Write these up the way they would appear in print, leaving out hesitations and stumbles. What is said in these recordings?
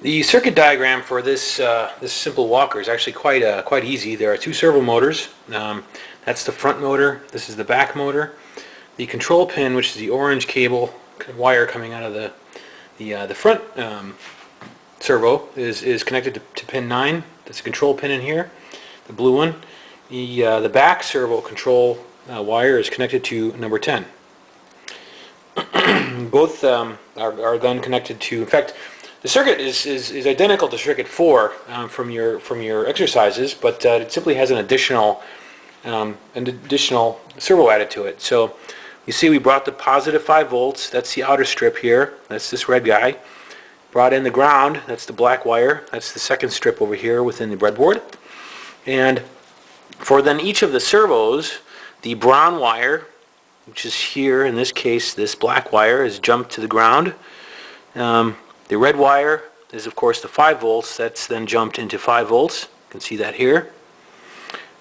The circuit diagram for this simple walker is actually quite easy. There are two servo motors. That's the front motor. This is the back motor. The control pin, which is the orange cable wire coming out of the front servo, is connected to pin 9. That's a control pin in here, the blue one. The back servo control wire is connected to number 10. Both are then connected to. In fact, the circuit is identical to circuit 4 from your exercises, but it simply has an additional servo added to it. So you see, we brought the positive 5 volts. That's the outer strip here. That's this red guy. Brought in the ground. That's the black wire. That's the second strip over here within the breadboard. And for then each of the servos, the brown wire, which is here, in this case, this black wire, is jumped to the ground. The red wire is, of course, the 5 volts. That's then jumped into 5 volts. You can see that here.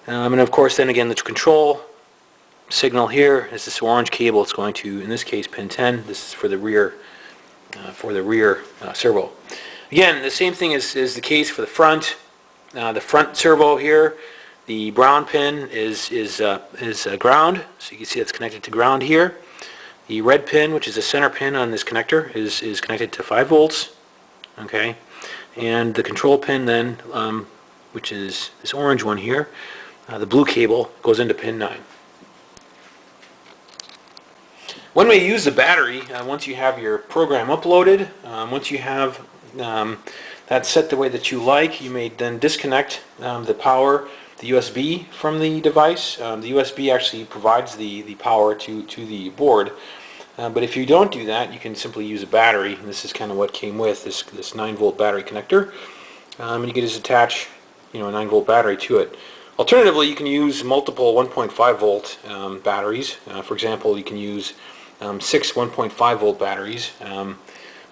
And of course, then again, the control signal here is this orange cable. It's going to, in this case, pin 10. This is for the rear servo. Again, the same thing is the case for the front. The front servo here, the brown pin is ground, so you can see it's connected to ground here. The red pin, which is the center pin on this connector, is connected to 5 volts. Okay, and the control pin then, which is this orange one here, the blue cable goes into pin 9. One way to use the battery, once you have your program uploaded, once you have that set the way that you like, you may then disconnect the power, the USB from the device. The USB actually provides the power to the board. But if you don't do that, you can simply use a battery. And this is kind of what came with this 9-volt battery connector. And you can just attach, a 9-volt battery to it. Alternatively, you can use multiple 1.5-volt batteries. For example, you can use 6 1.5-volt batteries.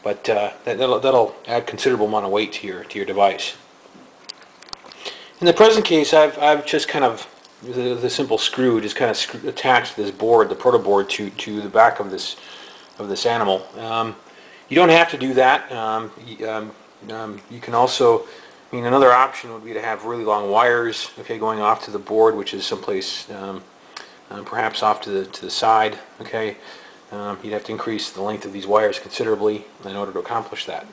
But that'll add considerable amount of weight to your device. In the present case, I've just kind of the simple screw just kind of attached this board, the proto board, to the back of this animal. You don't have to do that. You can also, another option would be to have really long wires, going off to the board, which is someplace perhaps off to the side. You'd have to increase the length of these wires considerably in order to accomplish that.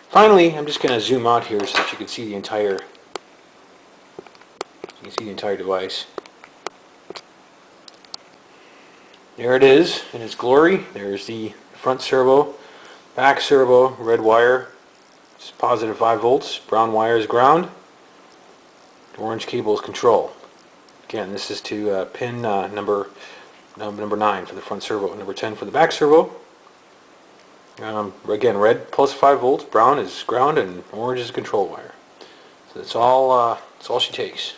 Finally, I'm just going to zoom out here so that you can see the entire device. There it is in its glory. There's the front servo, back servo, red wire, it's positive 5 volts, brown wire is ground, orange cable is control. Again, this is to pin number 9 for the front servo, number 10 for the back servo. Again, red plus 5 volts, brown is ground, and orange is control wire. So that's all she takes.